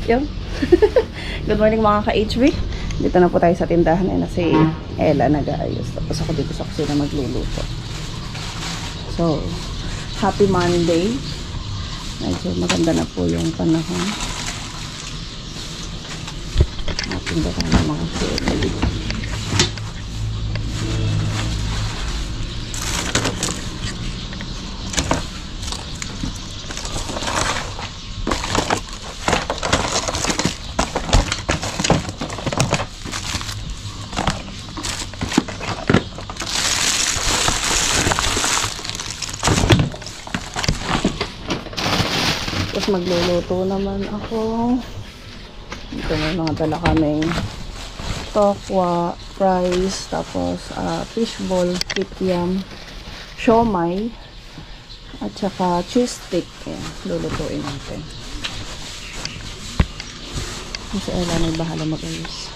Yung good morning mga ka-HB. Dito na po tayo sa tindahan na si Ella nag-aayos. Tapos ako dito sa kusina magluluto. So, happy Monday. Medyo maganda na po yung panahon. Ating ba tayo mga sili. Magluluto naman ako. Ito may mga dala kaming tokwa, fries, tapos fishball, kikiam, siomay, at saka cheese stick. Ayan, lulutuin natin. Kasi Ella may bahala mag-ayos.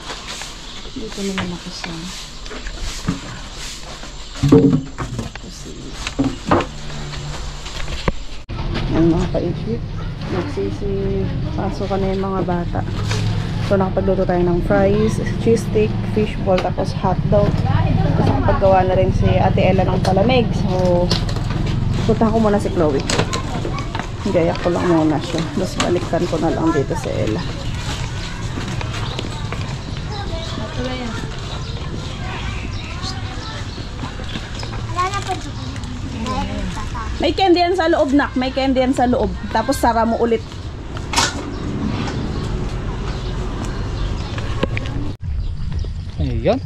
Dito naman nakasama. Kasi yan mga pa-isip. Nagsisipasok ka na yung mga bata. So nakapagluto tayo ng fries, cheese stick, fishball, tapos hotdog. Tapos nakapaggawa na rin si Ate Ella ng palamig. So punta ko muna si Chloe. Gayak ko lang muna siya. Tapos balikan ko na lang dito si Ella. May candy yan sa loob, nak. May candy yan sa loob. Tapos sara mo ulit. Ayun.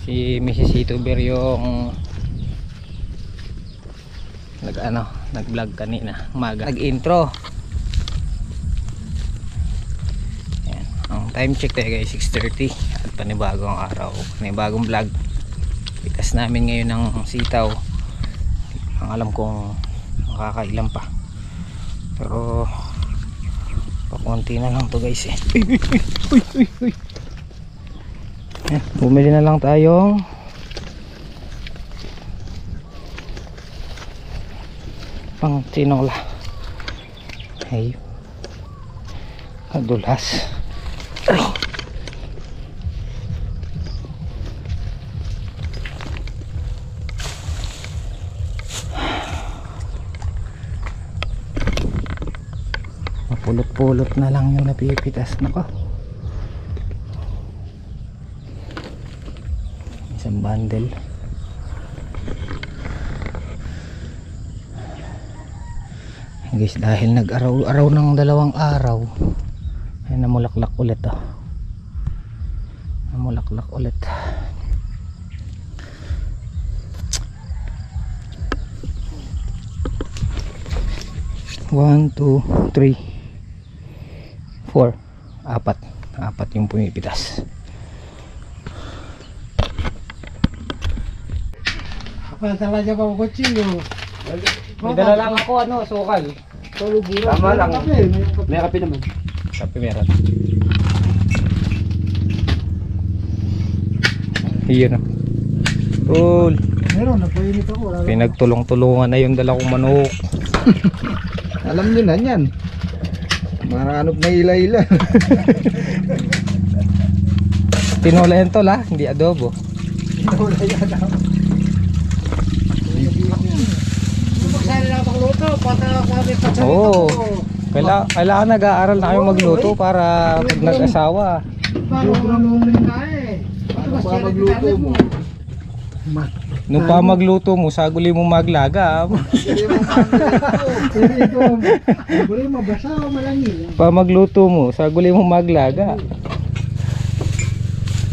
Si Mrs. YouTuber yung nag-vlog kanina. Umaga. Nag-intro. Ayan. Ang time check tayo guys, 6:30. At panibagong araw. Panibagong vlog. Pitas namin ngayon ng sitaw. Ang alam kong makakailan pa, pero pakunti na lang to guys eh. Uy. Bumili na lang tayong pang tinola. Ay, kadulas. Ay. Pulot-pulot na lang yung napipitas. Nako, isang bundle. Guys, dahil nag-araw-araw ng 2 araw ay namulaklak ulit namulaklak ulit. One, two, three, 4, 4 yung pumipitas. Apa talaga pa kutsilyo? May dala lang ako sukal. Tama lang. May kape naman. Kape meron. Iyon na. Tol. Meron, nagpainit ako. Pinagtulong-tulungan na yung dala kong manok. Alam nyo na yan. Maranop na ila-ila. Tinola yan tol ha, hindi adobo. Tinola yan. Magsali lang pagluto, Oo. Kailangan nag-aaral na kayo magluto para pag nag-asawa. Nung pa magluto mo, saguli mo maglaga. Pa magluto mo, saguli mo maglaga.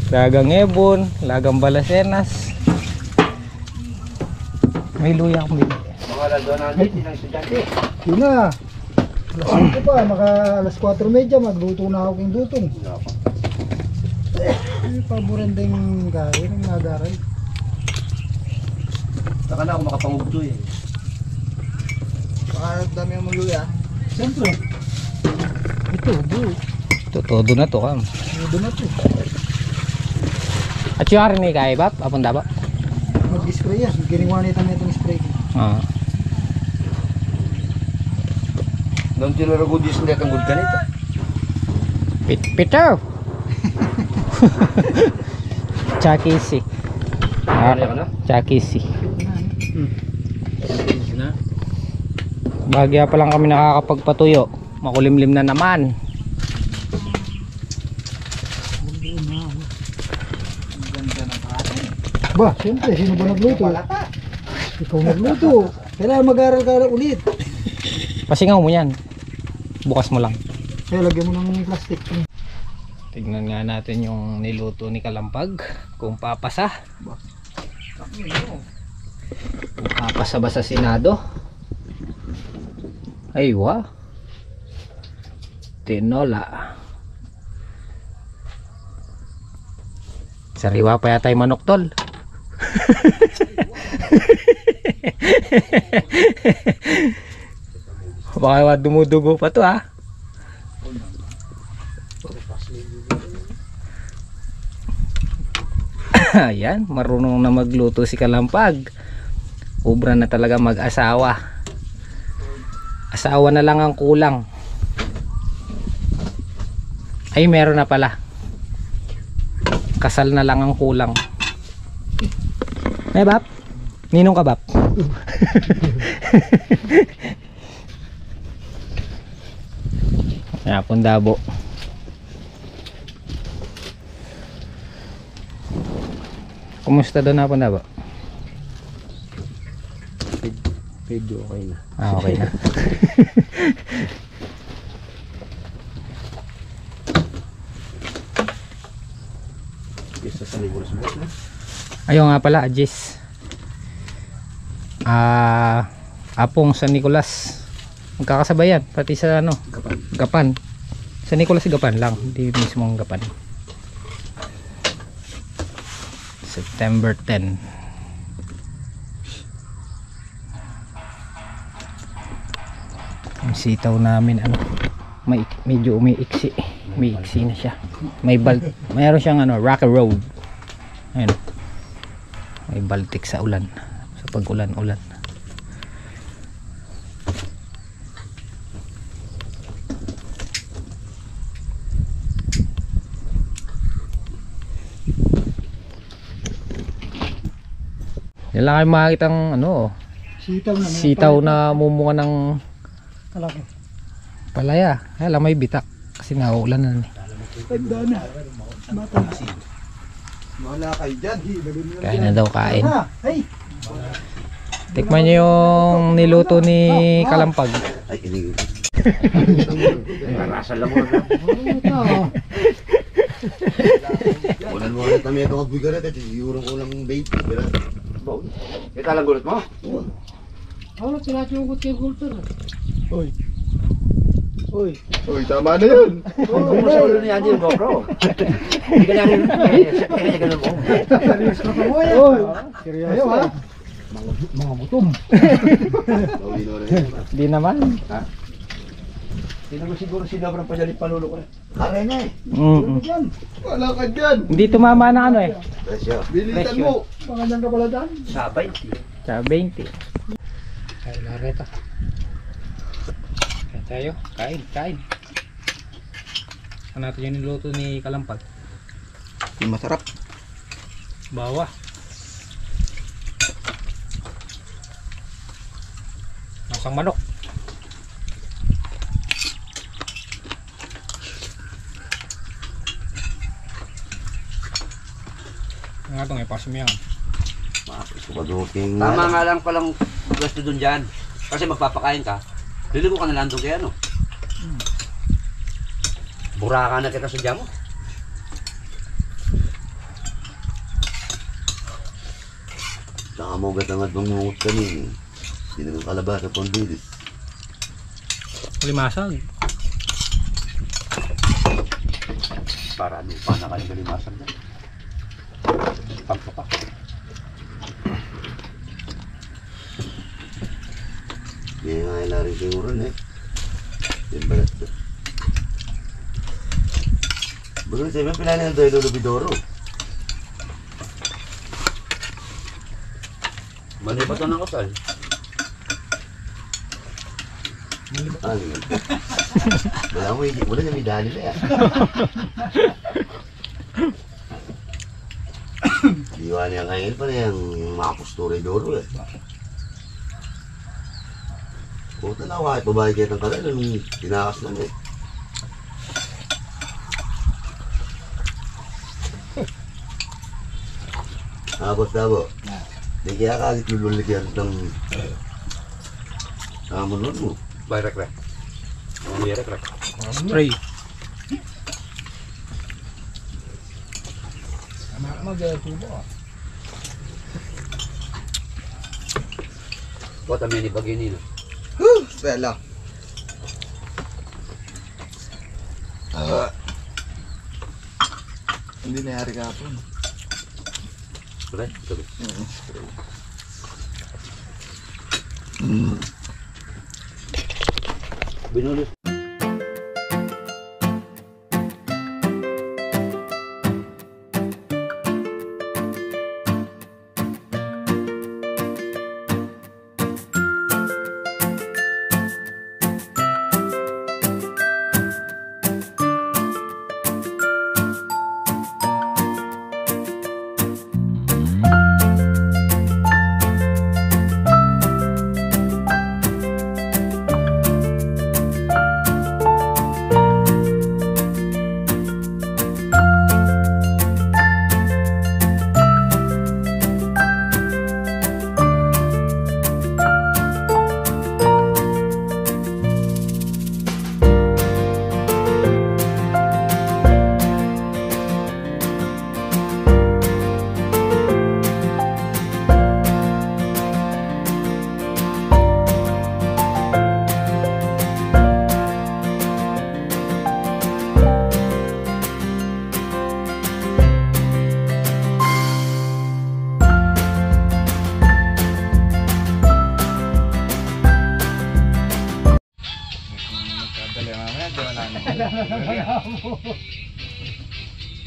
Lagang ebon, lagang balasenas. May luya akong bili. Yun na. Alas 5 pa, maka alas 4:30 magluto na ako ng dutong. Paboranda yung kain, yung nagaral. Saka na ako makapangugto eh. Baka dami yung magluya. Siyempre. Ito, bro. Todo na to kam. Todo na to. At yung harin ni kaya ba? Apunda ba? Mag-spray yan. Giniwa nito na itong spray. Nung tinaragod yung sundet ang good ganito. Pito! Chakisi. Chakisi. Bagya pa lang kami nakakapagpatuyo. Makulimlim na naman. Ba, siyempre, sino ba nagluto? Ikaw nagluto. Kailangan mag-aral ka ulit. Pasingaw mo yan. Bukas mo lang. Kaya lagyan mo ng plastic. Tignan nga natin yung niluto ni Kalampag. Kung papasa. Kung papasa ba sa Senado. Ay wa. Tinola. Sariwa pa yata yung manok tol. Baka dumudugo pa to ha. Ayan, marunong na magluto si Kalampag. Ubra na talaga mag-asawa. Asawa na lang ang kulang. Ay, meron na pala. Kasal na lang ang kulang. Eh, Bap? Ninong ka, Bap? Ayan, Pundabo. Kumusta doon na Pundabo? Medyo okay na. Ah, okay na. Isa sa libo na sumbot na. Ayaw nga pala, Ajis. Apong San Nicolas. Magkakasabayan, pati sa ano? Gapan. San Nicolas Gapan lang, hindi mismo ang Gapan. September 10. Ang sitaw namin ano, medyo umiiksi. Umiiksi na siya. Mayroon siyang ano, rocky road. Ayun. May baltik sa ulan. Sa pag-ulan-ulan. Yan lang kayo makikitang ano, sitaw na mumunga ng Kalaki. palaya. Kaya lang may bitak kasi nauulan na eh. Tanda na. Mata. Wala kayo dyan. Kain na daw kain. Hey! Tikman nyo yung niluto ni Kalampag. Ay, hindi. Narasal lang mo na. Ulan mo ulit kami ito magbigarat at iurong ko lang bait. Kita lang gulot mo? Wala pinatiyugot kay Gulter. Oy. Oy. Uy, tama na yun. Kung mo sa ulo ni Andy yung GoPro. Hindi ka namin kaya ganun mo. Seryoso ka mo yan. Oy. Seryoso ha? Mga gutom. Di naman. Hindi naman siguro sinabrang pajalit palulo ko na. Kare na eh. Wala ka dyan. Hindi tumama na ano eh. Presyo. Bilitan mo. Pangalan ka pala dyan? Sa 20. Sa 20. Kain na rin ito. Kain tayo. Kain. Ano natin yung niluto ni Kalampag? Yung masarap. Bawa. Masang manok. Nga itong ipasim yan. Tama nga lang palang gusto dun dyan. Kasi magpapakain ka. Liligo ka na lang doon kaya ano. Burakan na kita sa dyan mo. Nakamugat ang atong mungot kami. Hindi naman kalabas sa Pondilis. Limasag. Para ano pa na kayo limasag dyan. Pagpapak. Hindi nga ilaring siguro eh. Yung balat ko. Bago sabi pila na yung Lolo Bidoro. Mali ba ito ng kasal? Ano yun? Wala na may dali na yan. Diwa niya ngayon pa na yung mga kusturidoro eh. Puta na kahit babae kayo ng kanal, nung tinakas naman eh. Abot na bo. Di kaya kahit lululigyan ng amunod mo. Bayrak rek. Bayrak rek. Spray. What a many bagay nino. Bella. Hindi nangyari kahapon. Right? Sabi. Binulis.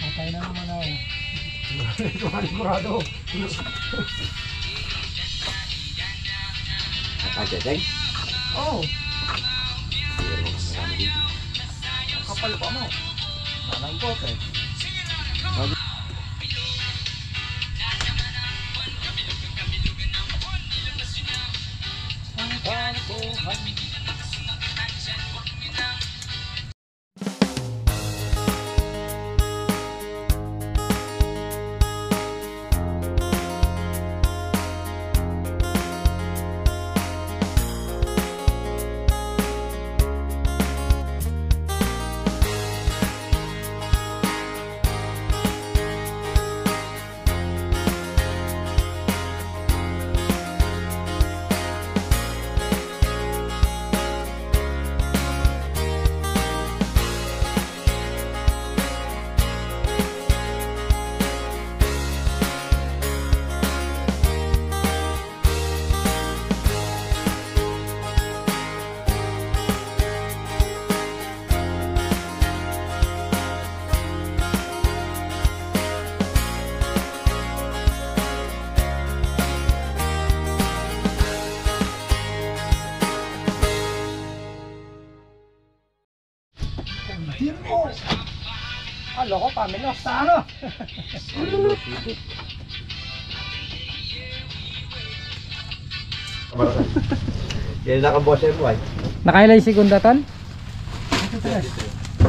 Patay na naman ako. Ito ang sigurado. Nakajajay. Oo. Kapal pa mo. Sanang bote. Tiro! Alo ko, pamilya. Sana! Yan nakaboss mo ay. Nakailan yung segunda ton?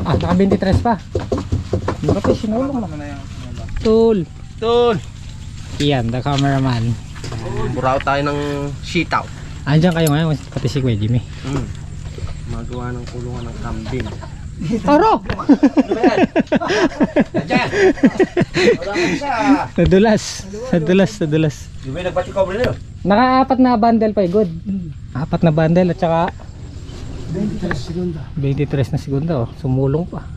Ah, naka 23 pa. Bakit sinulong na? Tool. Tol. Iyan, the cameraman. Buraw tayo ng sitaw. Andiyan kayo ngayon, pati si Kuya Jimmy. Magawa ng kulungan ng kambing. Taro! Diyan. Wala ka isa. Nadulas. Di ba nagpati cover na yun? Naka-4 na bundle pa, good. 4 na bundle at saka 23 segunda. 23 na segunda, oh. Sumulong pa.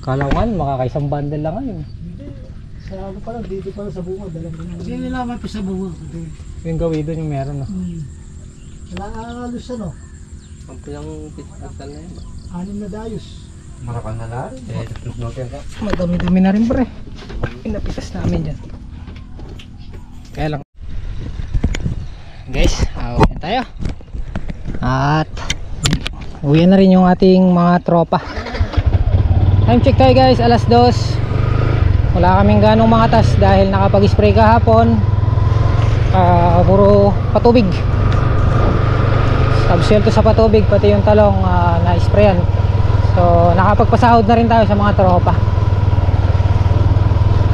Kala ko nga, makakaisang bundle lang ngayon. Sa ano pala, dito pala sa bunga. Kasi nilaman pa sa bunga. Yung gawin doon yung meron, oh. Wala nga halos ano. Ang pilang pital na yun. 6 na dayos. Marakang na lahat. Tusnotin ka. Madami-dami na rin, pre. Pinapitas namin dyan. Kaya lang. Guys, awin tayo. At uwi na rin yung ating mga tropa. Time check tayo guys, alas 2. Wala kaming ganong mga tas dahil nakapag-spray kahapon. Puro patubig. Subshelto sa patubig, pati yung talong na-sprayan. So nakapagpasahod na rin tayo sa mga tropa.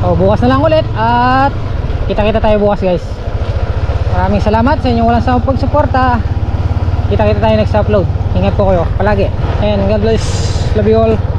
So bukas na lang ulit at kita-kita tayo bukas guys. Maraming salamat sa inyong walang sawang pagsuporta. Kita-kita tayo next upload. Ingat po kayo palagi. And God bless. Love you all.